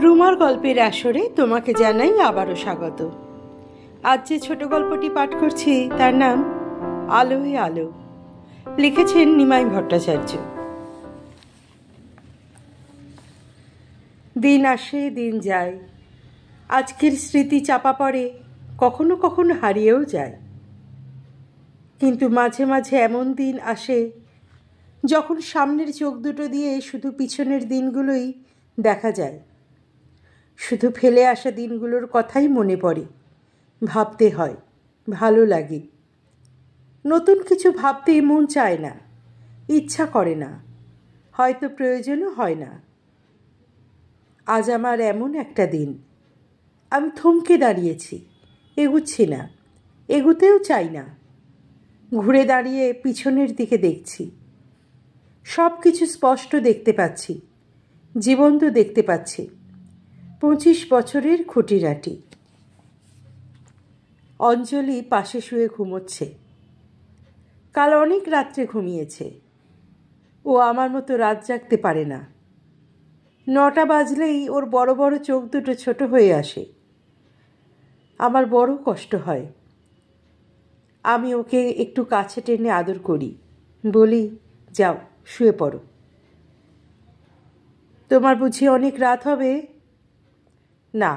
রুমার গল্পের আসরে তোমাকে জানাই আবারও স্বাগত। আজ যে ছোট গল্পটি পাঠ করছি তার নাম আলোয় আলো, লিখেছেন নিমাই ভট্টাচার্য। দিন আসে দিন যায়, আজকের স্মৃতি চাপা পড়ে, কখনো কখনো হারিয়েও যায়। কিন্তু মাঝে মাঝে এমন দিন আসে যখন সামনের চোখ দুটো দিয়ে শুধু পিছনের দিনগুলোই দেখা যায়। শুধু ফেলে আসা দিনগুলোর কথাই মনে পড়ে, ভাবতে হয়, ভালো লাগে। নতুন কিছু ভাবতেই মন চায় না, ইচ্ছা করে না, হয়তো প্রয়োজনও হয় না। আজ আমার এমন একটা দিন, আমি থমকে দাঁড়িয়েছি, এগুচ্ছি না, এগুতেও চাই না। ঘুরে দাঁড়িয়ে পিছনের দিকে দেখছি, সব কিছু স্পষ্ট দেখতে পাচ্ছি, জীবন্ত দেখতে পাচ্ছি। 25 বছরের খুঁটিনাটি। অঞ্জলি পাশে শুয়ে ঘুমোচ্ছে। কাল অনেক রাত্রে ঘুমিয়েছে। ও আমার মতো রাত জাগতে পারে না। 9টা বাজলেই ওর বড় বড় চোখ দুটো ছোট হয়ে আসে। আমার বড় কষ্ট হয়। আমি ওকে একটু কাছে টেনে আদর করি, বলি, যাও শুয়ে পড়ো। তোমার বুঝি অনেক রাত হবে? না,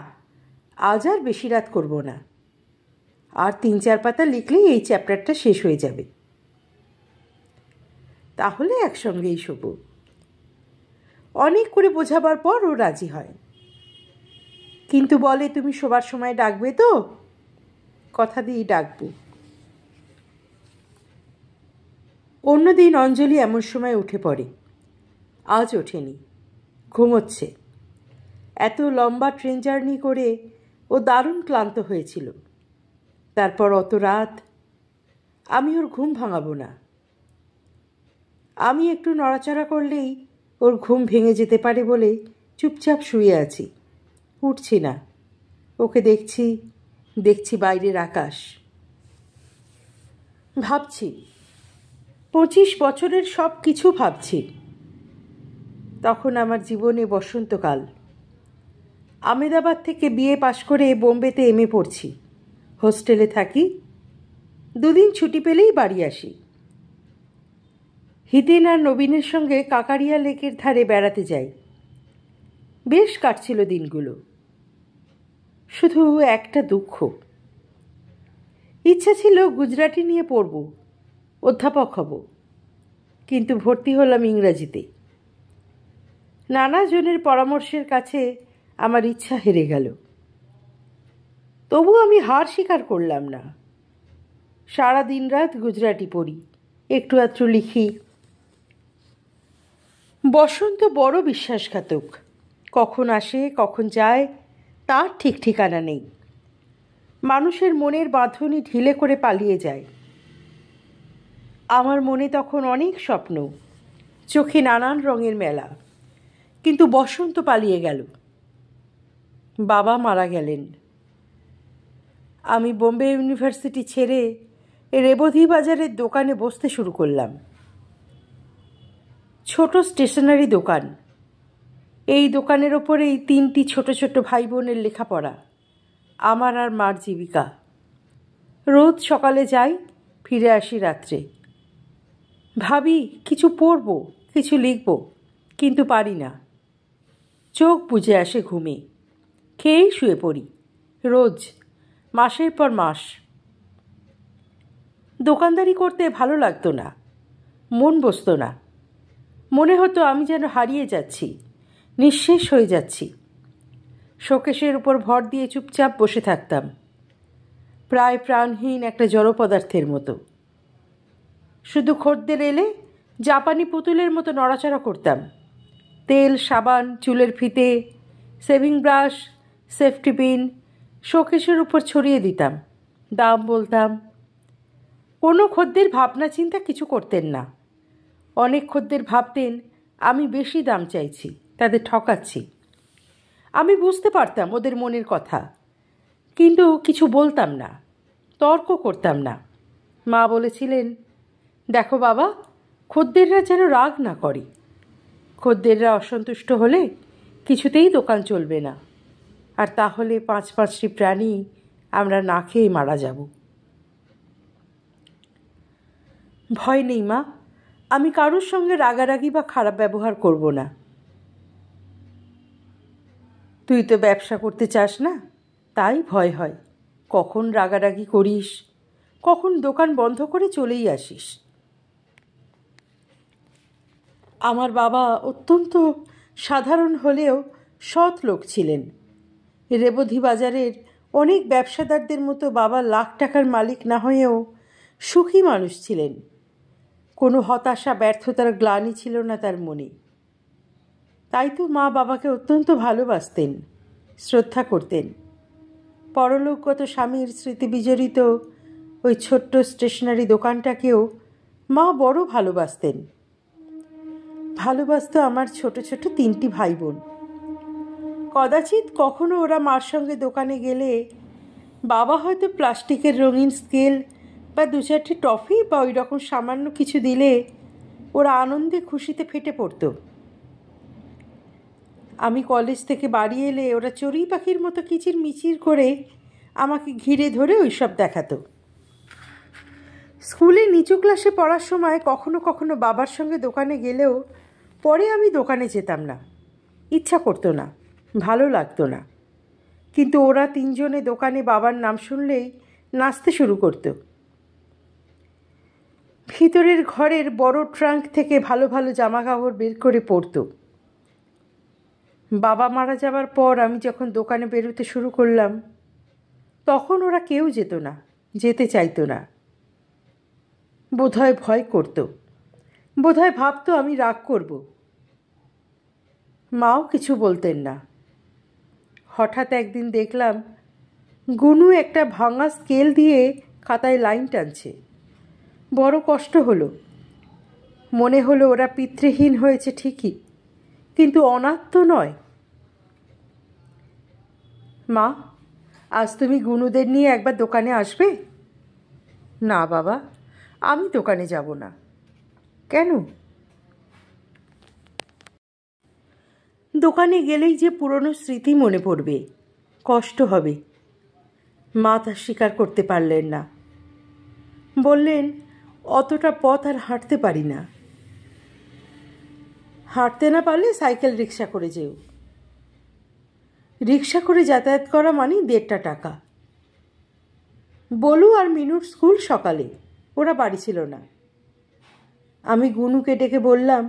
আজ আর বেশি রাত করব না। আর 3-4 পাতা লিখলেই এই চ্যাপ্টারটা শেষ হয়ে যাবে। তাহলে একসঙ্গেই শোব। অনেক করে বোঝাবার পর ও রাজি হয়, কিন্তু বলে, তুমি শোবার সময় ডাকবে তো? কথা দিয়েই ডাকবো। অন্যদিন অঞ্জলি এমন সময় উঠে পড়ে, আজ ওঠেনি, ঘুমোচ্ছে। এত লম্বা ট্রেন জার্নি করে ও দারুণ ক্লান্ত হয়েছিল। তারপর অত রাত, আমি ওর ঘুম ভাঙাবো না। আমি একটু নড়াচড়া করলেই ওর ঘুম ভেঙে যেতে পারে বলে চুপচাপ শুয়ে আছি, উঠছি না। ওকে দেখছি, দেখছি বাইরের আকাশ। ভাবছি 25 বছরের সব কিছু ভাবছি। তখন আমার জীবনে বসন্তকাল। আমেদাবাদ থেকে বিএ পাশ করে বোম্বেতে এমএ পড়ছি। হোস্টেলে থাকি, 2 দিন ছুটি পেলেই বাড়ি আসি। হিতেন আর নবীনের সঙ্গে কাকারিয়া লেকের ধারে বেড়াতে যাই। বেশ কাটছিল দিনগুলো। শুধু একটা দুঃখ, ইচ্ছা ছিল গুজরাটি নিয়ে পড়ব, অধ্যাপক হব, কিন্তু ভর্তি হলাম ইংরাজিতে। নানা জনের পরামর্শের কাছে আমার ইচ্ছা হেরে গেল। তবু আমি হার স্বীকার করলাম না। সারা দিন রাত গুজরাটি পড়ি, একটু আধটু লিখি। বসন্ত বড় বিশ্বাসঘাতক, কখন আসে কখন যায় তার ঠিক ঠিকানা নেই। মানুষের মনের বাঁধনই ঢিলে করে পালিয়ে যায়। আমার মনে তখন অনেক স্বপ্ন, চোখে নানান রঙের মেলা, কিন্তু বসন্ত পালিয়ে গেল। বাবা মারা গেলেন। আমি বোম্বে ইউনিভার্সিটি ছেড়ে রেবতী বাজারের দোকানে বসতে শুরু করলাম। ছোট স্টেশনারি দোকান। এই দোকানের ওপরেই 3টি ছোট ছোট ভাই বোনের লেখাপড়া, আমার আর মার জীবিকা। রোজ সকালে যাই, ফিরে আসি রাত্রে। ভাবি কিছু পড়ব, কিছু লিখব, কিন্তু পারি না। চোখ বুজে আসে ঘুমে, খেয়েই শুয়ে পড়ি, রোজ, মাসের পর মাস। দোকানদারি করতে ভালো লাগতো না, মন বসতো না। মনে হতো আমি যেন হারিয়ে যাচ্ছি, নিঃশেষ হয়ে যাচ্ছি। শোকেশের উপর ভর দিয়ে চুপচাপ বসে থাকতাম, প্রায় প্রাণহীন একটা জড় পদার্থের মতো। শুধু খদ্দের এলে জাপানি পুতুলের মতো নড়াচড়া করতাম। তেল, সাবান, চুলের ফিতে, সেভিং ব্রাশ, সেফটি পিন শোকেশের উপর ছড়িয়ে দিতাম, দাম বলতাম। কোনো খদ্দের ভাবনা চিন্তা কিছু করতেন না। অনেক খদ্দের ভাবতেন আমি বেশি দাম চাইছি, তাদের ঠকাচ্ছি। আমি বুঝতে পারতাম ওদের মনের কথা, কিন্তু কিছু বলতাম না, তর্ক করতাম না। মা বলেছিলেন, দেখো বাবা, খদ্দেররা যেন রাগ না করে। খদ্দেররা অসন্তুষ্ট হলে কিছুতেই দোকান চলবে না, আর তাহলে 5-5টি প্রাণী আমরা না খেয়ে মারা যাব। ভয় নেই মা, আমি কারোর সঙ্গে রাগারাগি বা খারাপ ব্যবহার করব না। তুই তো ব্যবসা করতে চাস না, তাই ভয় হয়। কখন রাগারাগি করিস, কখন দোকান বন্ধ করে চলেই আসিস। আমার বাবা অত্যন্ত সাধারণ হলেও সৎ লোক ছিলেন। রেবধি বাজারের অনেক ব্যবসাদারদের মতো বাবা লাখ টাকার মালিক না হয়েও সুখী মানুষ ছিলেন। কোনো হতাশা, ব্যর্থতার গ্লানি ছিল না তার মনে। তাই তো মা বাবাকে অত্যন্ত ভালোবাসতেন, শ্রদ্ধা করতেন। পরলোকগত স্বামীর স্মৃতি বিজড়িত ওই ছোট্ট স্টেশনারি দোকানটাকেও মা বড় ভালোবাসতেন। ভালোবাসত আমার ছোট ছোট 3টি ভাই বোন। কদাচিৎ কখনো ওরা মার সঙ্গে দোকানে গেলে বাবা হয়তো প্লাস্টিকের রঙিন স্কেল বা 2-4টি টফি বা ওই রকম সামান্য কিছু দিলে ওরা আনন্দে খুশিতে ফেটে পড়ত। আমি কলেজ থেকে বাড়ি এলে ওরা চড়ুই পাখির মতো কিচির মিচির করে আমাকে ঘিরে ধরে ওইসব দেখাতো। স্কুলে নিচু ক্লাসে পড়ার সময় কখনো কখনো বাবার সঙ্গে দোকানে গেলেও পরে আমি দোকানে যেতাম না, ইচ্ছা করতো না, ভালো লাগতো না। কিন্তু ওরা 3জনে দোকানে বাবার নাম শুনলেই নাচতে শুরু করতো। ভিতরের ঘরের বড় ট্রাঙ্ক থেকে ভালো ভালো জামা কাপড় বের করে পরতো। বাবা মারা যাবার পর আমি যখন দোকানে বেরোতে শুরু করলাম, তখন ওরা কেউ যেত না, যেতে চাইতো না। বোধহয় ভয় করত, বোধহয় ভাবতো আমি রাগ করব। মাও কিছু বলতেন না। হঠাৎ একদিন দেখলাম গুনু একটা ভাঙা স্কেল দিয়ে খাতায় লাইন টানছে। বড় কষ্ট হলো। মনে হলো ওরা পিতৃহীন হয়েছে ঠিকই, কিন্তু অনাথ তো নয়। মা, আজ তুমি গুনুদের নিয়ে একবার দোকানে আসবে? না বাবা, আমি দোকানে যাব না। কেন? দোকানে গেলেই যে পুরনো স্মৃতি মনে পড়বে, কষ্ট হবে। মা তা স্বীকার করতে পারলেন না। বললেন, অতটা পথ আর হাঁটতে পারি না। হাঁটতে না পারলে সাইকেল রিক্সা করে যেও। রিক্সা করে যাতায়াত করা মানে 1.5 টাকা। বলু আর মিনুর স্কুল সকালে, ওরা বাড়ি ছিল না। আমি গুনুকে ডেকে বললাম,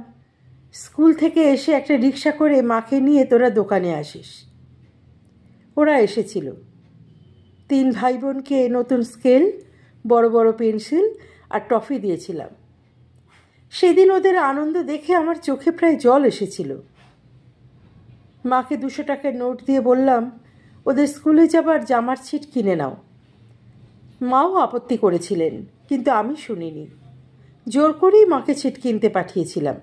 স্কুল থেকে এসে একটা রিক্সা করে মাকে নিয়ে তোরা দোকানে আসিস। ওরা এসেছিল। 3 ভাই বোনকে নতুন স্কেল, বড় বড় পেন্সিল আর টফি দিয়েছিলাম। সেদিন ওদের আনন্দ দেখে আমার চোখে প্রায় জল এসেছিল। মাকে 200 টাকার নোট দিয়ে বললাম, ওদের স্কুলে যাবার জামার ছিট কিনে নাও। মাও আপত্তি করেছিলেন, কিন্তু আমি শুনিনি। জোর করেই মাকে ছিট কিনতে পাঠিয়েছিলাম।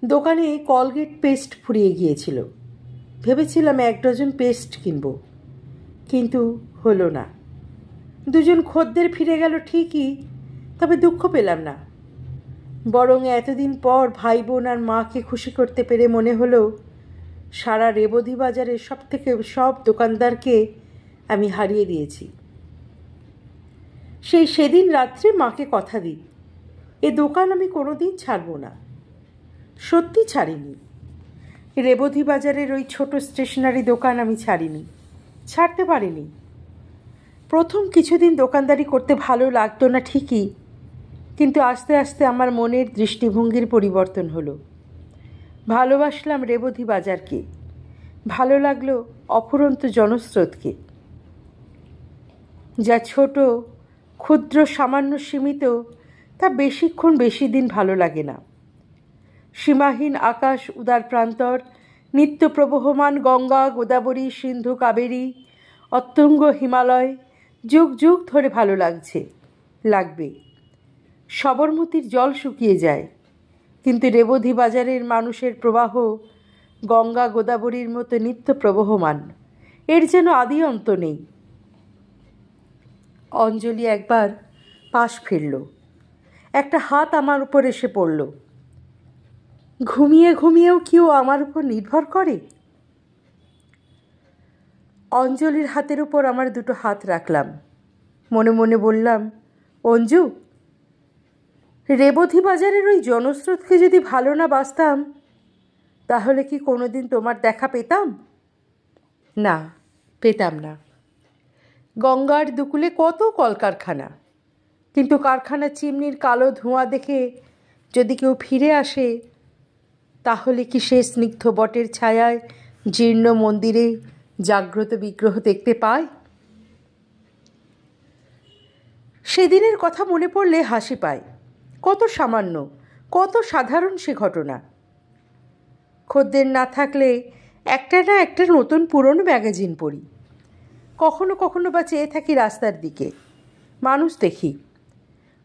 দোকানে কলগেট পেস্ট ফুরিয়ে গিয়েছিল। ভেবেছিলাম 1 ডজন পেস্ট কিনব, কিন্তু হলো না। 2জন খদ্দের ফিরে গেল ঠিকই, তবে দুঃখ পেলাম না। বরং এতদিন পর ভাই বোন আর মাকে খুশি করতে পেরে মনে হলো সারা রেবধি বাজারের সব দোকানদারকে আমি হারিয়ে দিয়েছি। সেদিন রাত্রে মাকে কথা দিই, এ দোকান আমি কোনোদিন ছাড়ব না। সত্যি ছাড়িনি। রেবধি বাজারের ওই ছোট স্টেশনারি দোকান আমি ছাড়িনি, ছাড়তে পারিনি। প্রথম কিছুদিন দোকানদারি করতে ভালো লাগতো না ঠিকই, কিন্তু আস্তে আস্তে আমার মনের দৃষ্টিভঙ্গির পরিবর্তন হলো। ভালোবাসলাম রেবধি বাজারকে, ভালো লাগলো অফুরন্ত জনস্রোতকে। যা ছোট, ক্ষুদ্র, সামান্য সীমিত, তা বেশিক্ষণ বেশি দিন ভালো লাগে না। সীমাহীন আকাশ, উদার প্রান্তর, নিত্য প্রবহমান গঙ্গা, গোদাবরী, সিন্ধু, কাবেরী, অত্যঙ্গ হিমালয় যুগ যুগ ধরে ভালো লাগবে। সবরমতীর জল শুকিয়ে যায়, কিন্তু রেবধি বাজারের মানুষের প্রবাহ গঙ্গা গোদাবরীর মতো নিত্য প্রবহমান। এর যেন আদি অন্ত নেই। অঞ্জলি একবার পাশ ফিরল। একটা হাত আমার উপর এসে পড়ল। ঘুমিয়ে ঘুমিয়েও কি ও আমার উপর নির্ভর করে? অঞ্জলির হাতের উপর আমার দুটো হাত রাখলাম, মনে মনে বললাম, অঞ্জু, রেবতী বাজারের ওই জনস্রোতকে যদি ভালো না বাসতাম, তাহলে কি কোনোদিন তোমার দেখা পেতাম? না, পেতাম না। গঙ্গার দুকুলে কত কলকারখানা, কিন্তু কারখানার চিমনির কালো ধোঁয়া দেখে যদি কেউ ফিরে আসে, তাহলে কি সে স্নিগ্ধ বটের ছায়ায় জীর্ণ মন্দিরে জাগ্রত বিগ্রহ দেখতে পায়? সেদিনের কথা মনে পড়লে হাসি পায়। কত সামান্য, কত সাধারণ সে ঘটনা। খদ্দের না থাকলে একটা না একটা নতুন পুরনো ম্যাগাজিন পড়ি। কখনো কখনো বা চেয়ে থাকি রাস্তার দিকে, মানুষ দেখি।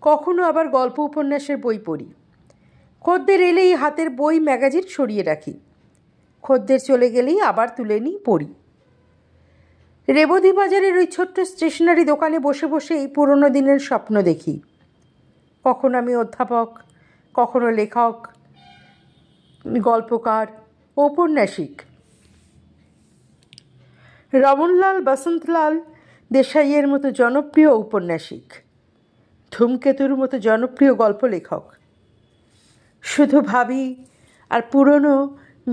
কখনো আবার গল্প উপন্যাসের বই পড়ি। খদ্দের এলেই হাতের বই ম্যাগাজিন সরিয়ে রাখি। খদ্দের চলে গেলেই আবার তুলে নিই, পড়ি। রেবতী বাজারের ওই ছোট্ট স্টেশনারি দোকানে বসে বসে এই পুরনো দিনের স্বপ্ন দেখি। কখনো আমি অধ্যাপক, কখনো লেখক, গল্পকার, ঔপন্যাসিক। রমনলাল বসন্তলাল দেশাইয়ের মতো জনপ্রিয় ঔপন্যাসিক, ধূমকেতুর মতো জনপ্রিয় গল্প লেখক। শুধু ভাবি আর পুরনো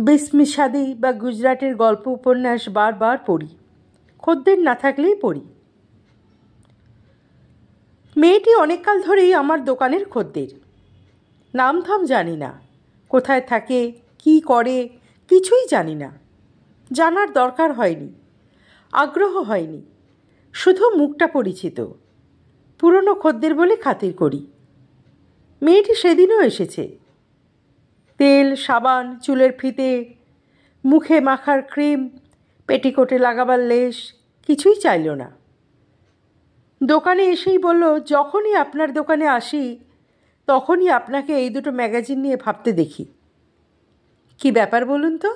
বিসমিসাদি বা গুজরাটের গল্প উপন্যাস বারবার পড়ি। খদ্দের না থাকলেই পড়ি। মেয়েটি অনেককাল ধরেই আমার দোকানের খদ্দের। নাম ধাম জানি না, কোথায় থাকে, কি করে, কিছুই জানি না। জানার দরকার হয়নি, আগ্রহ হয়নি। শুধু মুখটা পরিচিত, পুরনো খদ্দের বলে খাতির করি। মেয়েটি সেদিনও এসেছে। তেল, সাবান, চুলের ফিতে, মুখে মাখার ক্রিম, পেটিকোটে লাগাবার লেশ কিছুই চাইল না। দোকানে এসেই বলল, যখনই আপনার দোকানে আসি তখনই আপনাকে এই দুটো ম্যাগাজিন নিয়ে ভাবতে দেখি। কি ব্যাপার বলুন তো?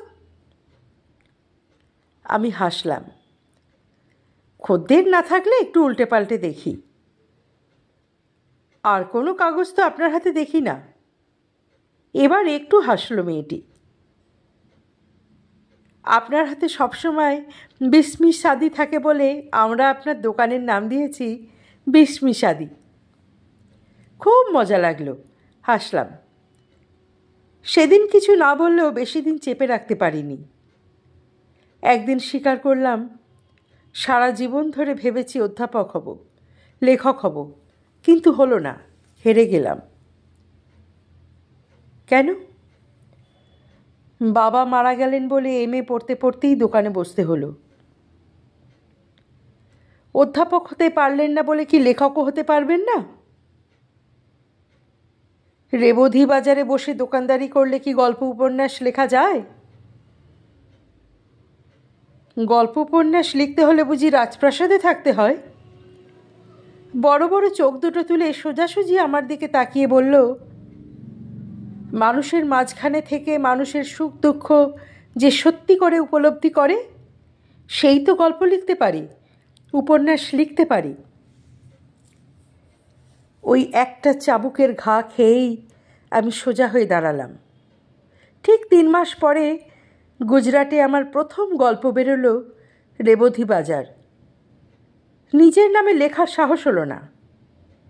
আমি হাসলাম। খদ্দের না থাকলে একটু উল্টে পাল্টে দেখি। আর কোনো কাগজ তো আপনার হাতে দেখি না। এবার একটু হাসল মেয়েটি। আপনার হাতে সবসময় বিসমিসাদি থাকে বলে আমরা আপনার দোকানের নাম দিয়েছি বিসমিসাদি। খুব মজা লাগলো, হাসলাম। সেদিন কিছু না বললেও বেশি দিন চেপে রাখতে পারিনি। একদিন স্বীকার করলাম, সারা জীবন ধরে ভেবেছি অধ্যাপক হব, লেখক হব, কিন্তু হলো না, হেরে গেলাম। কেন? বাবা মারা গেলেন বলে এমএ পড়তে পড়তেই দোকানে বসতে হলো। অধ্যাপক হতে পারলেন না বলে কি লেখকও হতে পারবেন না? রেবতী বাজারে বসে দোকানদারি করলে কি গল্প উপন্যাস লেখা যায়? গল্প উপন্যাস লিখতে হলে বুঝি রাজপ্রাসাদে থাকতে হয়? বড় বড় চোখ দুটো তুলে সোজাসুজি আমার দিকে তাকিয়ে বলল, মানুষের মাঝখানে থেকে মানুষের সুখ দুঃখ যে সত্যি করে উপলব্ধি করে, সেই তো গল্প লিখতে পারি, উপন্যাস লিখতে পারি। ওই একটা চাবুকের ঘা খেয়েই আমি সোজা হয়ে দাঁড়ালাম। ঠিক 3 মাস পরে গুজরাটে আমার প্রথম গল্প বেরোলো, রেবতী বাজার। নিজের নামে লেখার সাহস হলো না,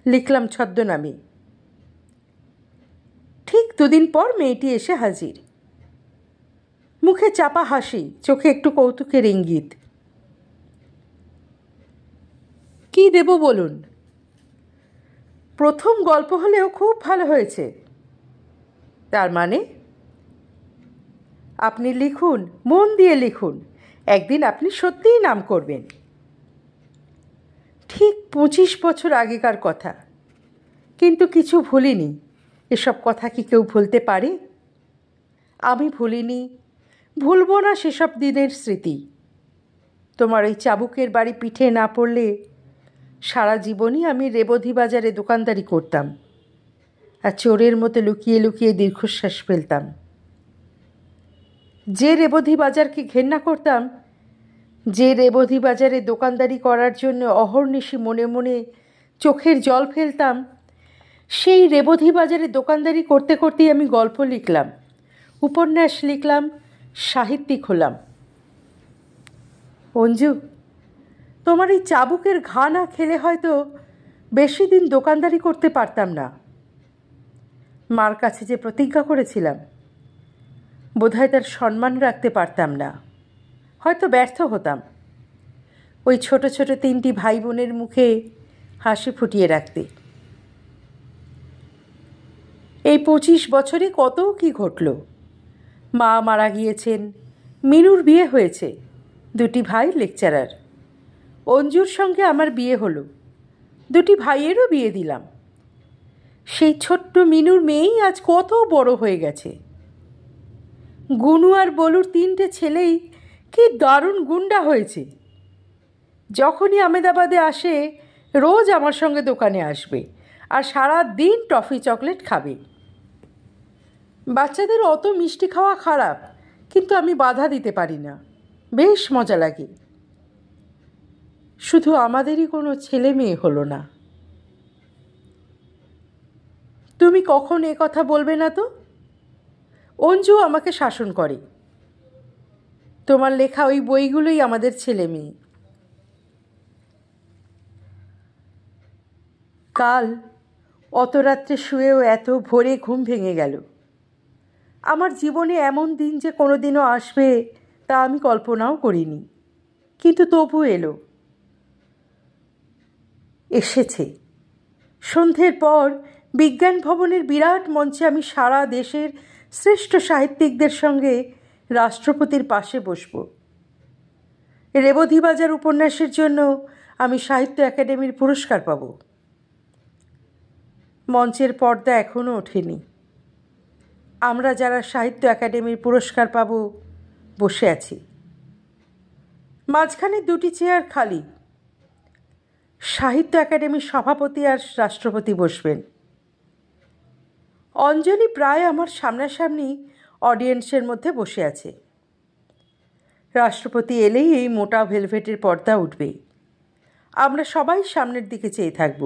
লিখলাম ছদ্মনামে। ঠিক 2 দিন পর মেয়েটি এসে হাজির। মুখে চাপা হাসি, চোখে একটু কৌতুকের ইঙ্গিত। কি দেব বলুন? প্রথম গল্প হলেও খুব ভালো হয়েছে। তার মানে? আপনি লিখুন, মন দিয়ে লিখুন, একদিন আপনি সত্যিই নাম করবেন। ঠিক 25 বছর আগেকার কথা, কিন্তু কিছু ভুলিনি। এসব কথা কি কেউ ভুলতে পারে? আমি ভুলিনি, ভুলবো না সেসব দিনের স্মৃতি। তোমার ওই চাবুকের বাড়ি পিঠে না পড়লে সারা জীবনই আমি রেবতী বাজারে দোকানদারি করতাম, আর চোরের মতো লুকিয়ে লুকিয়ে দীর্ঘশ্বাস ফেলতাম। যে রেবতী বাজারকে ঘেন্না করতাম, যে রেবতী বাজারে দোকানদারি করার জন্য অহর্নিশি মনে মনে চোখের জল ফেলতাম, সেই রেবতী বাজারে দোকানদারি করতে করতেই আমি গল্প লিখলাম, উপন্যাস লিখলাম, সাহিত্যিক হলাম। অঞ্জু, তোমার এই চাবুকের ঘা না খেলে হয়তো বেশি দিন দোকানদারি করতে পারতাম না। মার কাছে যে প্রতিজ্ঞা করেছিলাম, বোধহয় তার সম্মান রাখতে পারতাম না, হয়তো ব্যর্থ হতাম ওই ছোট ছোট 3টি ভাই বোনের মুখে হাসি ফুটিয়ে রাখতে। এই 25 বছরে কত কি ঘটল। মা মারা গিয়েছেন, মিনুর বিয়ে হয়েছে, 2টি ভাই লেকচারার। অঞ্জুর সঙ্গে আমার বিয়ে হলো, 2টি ভাইয়েরও বিয়ে দিলাম। সেই ছোট্ট মিনুর মেয়েই আজ কত বড় হয়ে গেছে। গুনু আর বলুর 3টে ছেলেই কি দারুণ গুন্ডা হয়েছে। যখনই আমেদাবাদে আসে রোজ আমার সঙ্গে দোকানে আসবে আর সারা দিন টফি চকলেট খাবে। বাচ্চাদের অত মিষ্টি খাওয়া খারাপ, কিন্তু আমি বাধা দিতে পারি না, বেশ মজা লাগে। শুধু আমাদেরই কোনো ছেলে মেয়ে হলো না। তুমি কখন এ কথা বলবে না তো? অঞ্জু আমাকে শাসন করে। তোমার লেখা ওই বইগুলোই আমাদের ছেলে মেয়ে। কাল অত রাত্রে শুয়েও এত ভোরে ঘুম ভেঙে গেল। আমার জীবনে এমন দিন যে কোনো দিনও আসবে তা আমি কল্পনাও করিনি, কিন্তু তবু এলো, এসেছে। সন্ধ্যের পর বিজ্ঞান ভবনের বিরাট মঞ্চে আমি সারা দেশের শ্রেষ্ঠ সাহিত্যিকদের সঙ্গে রাষ্ট্রপতির পাশে বসব। রেবতীবাজার উপন্যাসের জন্য আমি সাহিত্য একাডেমির পুরস্কার পাব। মঞ্চের পর্দা এখনও ওঠেনি। আমরা যারা সাহিত্য একাডেমির পুরস্কার পাব বসে আছি। মাঝখানে 2টি চেয়ার খালি। সাহিত্য একাডেমির সভাপতি আর রাষ্ট্রপতি বসবেন। অঞ্জলি প্রায় আমার সামনাসামনি অডিয়েন্সের মধ্যে বসে আছে। রাষ্ট্রপতি এলেই এই মোটা ভেলভেটের পর্দা উঠবে। আমরা সবাই সামনের দিকে চেয়ে থাকব।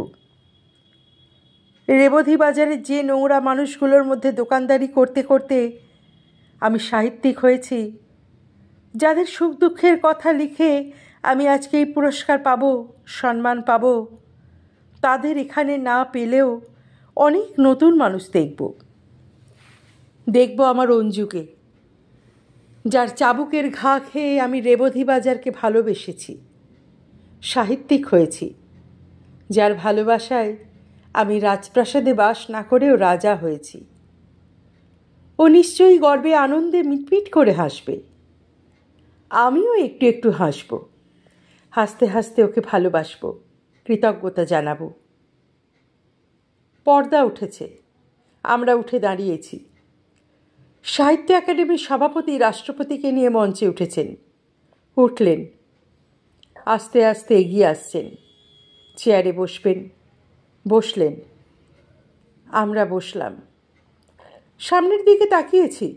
রেবতী বাজারের যে নোংরা মানুষগুলোর মধ্যে দোকানদারি করতে করতে আমি সাহিত্যিক হয়েছি, যাদের সুখ দুঃখের কথা লিখে আমি আজকে এই পুরস্কার পাব, সম্মান পাব, তাদের এখানে না পেলেও অনেক নতুন মানুষ দেখব আমার অঞ্জুকে, যার চাবুকের ঘা খেয়ে আমি রেবতী বাজারকে ভালোবেসেছি, সাহিত্যিক হয়েছি, যার ভালোবাসায় আমি রাজপ্রাসাদে বাস না করেও রাজা হয়েছি। ও নিশ্চয়ই গর্বে আনন্দে মিটমিট করে হাসবে। আমিও একটু একটু হাসব, হাসতে হাসতে ওকে ভালোবাসব, কৃতজ্ঞতা জানাবো। পর্দা উঠেছে, আমরা উঠে দাঁড়িয়েছি। সাহিত্য একাডেমির সভাপতি রাষ্ট্রপতিকে নিয়ে মঞ্চে উঠেছেন, উঠলেন, আস্তে আস্তে এগিয়ে আসছেন, চেয়ারে বসবেন, বসলেন। আমরা বসলাম। সামনের দিকে তাকিয়েছি,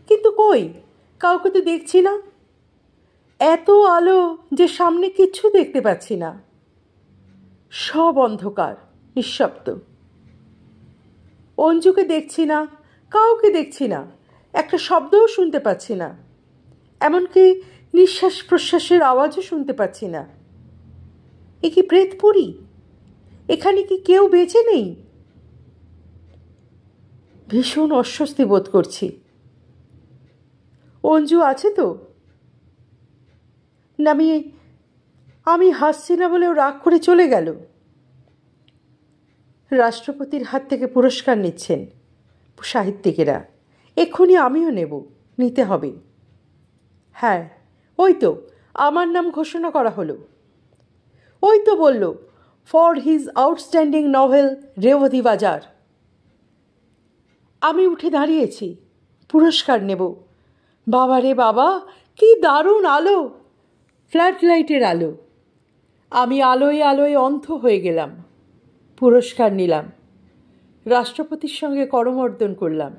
কিন্তু কই, কাউকে তো দেখছি না। এত আলো যে সামনে কিচ্ছু দেখতে পাচ্ছি না, সব অন্ধকার, নিঃশব্দ। অঞ্জুকে দেখছি না, কাউকে দেখছি না, একটা শব্দও শুনতে পাচ্ছি না, এমনকি নিঃশ্বাস প্রশ্বাসের আওয়াজও শুনতে পাচ্ছি না। এ কি প্রেতপুরী? এখানে কি কেউ বেঁচে নেই? ভীষণ অস্বস্তি বোধ করছি। অঞ্জু আছে তো? না, আমি হাসছি না বলেও রাগ করে চলে গেল। রাষ্ট্রপতির হাত থেকে পুরস্কার নিচ্ছেন সাহিত্যিকেরা। এক্ষুনি আমিও নেব, নিতে হবে। হ্যাঁ, ওই তো আমার নাম ঘোষণা করা হলো। ওই তো বলল, for his outstanding novel Rebati Bazar. আমি উঠে দাঁড়িয়েছি, পুরস্কার নেব। বাবা রে বাবা, কি দারুণ আলো, ফ্ল্যাট লাইটের আলো। আমি আলোয় আলোয় অন্ধ হয়ে গেলাম। পুরস্কার নিলাম, রাষ্ট্রপতির সঙ্গে করমর্দন করলাম।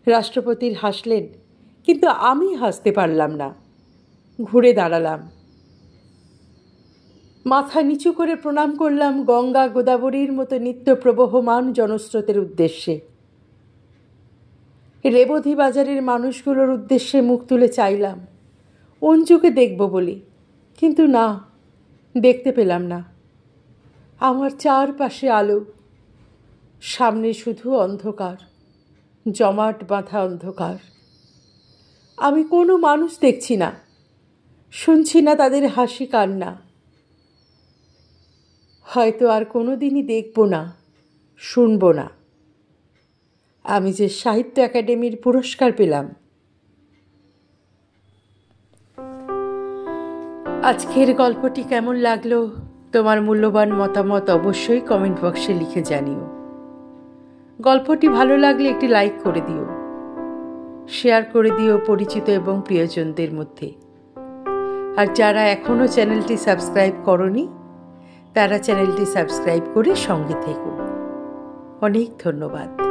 রাষ্ট্রপতির হাসলেন, কিন্তু আমি হাসতে পারলাম না। ঘুরে দাঁড়ালাম, মাথা নিচু করে প্রণাম করলাম গঙ্গা গোদাবরীর মতো নিত্য প্রবহমান জনস্রোতের উদ্দেশ্যে। রেবতী বাজারের মানুষগুলোর উদ্দেশ্যে মুখ তুলে চাইলাম অঞ্জুকে দেখব বলি, কিন্তু না, দেখতে পেলাম না। আমার চারপাশে আলো, সামনে শুধু অন্ধকার, জমাট বাঁধা অন্ধকার। আমি কোনো মানুষ দেখছি না, শুনছি না তাদের হাসি কান্না। হয়তো আর কোনো দিনই দেখব না, শুনব না। আমি যে সাহিত্য একাডেমির পুরস্কার পেলাম। আজকের গল্পটি কেমন লাগলো তোমার মূল্যবান মতামত অবশ্যই কমেন্ট বক্সে লিখে জানিও। গল্পটি ভালো লাগলে একটি লাইক করে দিও, শেয়ার করে দিও পরিচিত এবং প্রিয়জনদের মধ্যে। আর যারা এখনও চ্যানেলটি সাবস্ক্রাইব করনি তারা চ্যানেলটি সাবস্ক্রাইব করে সঙ্গে থেকো। অনেক ধন্যবাদ।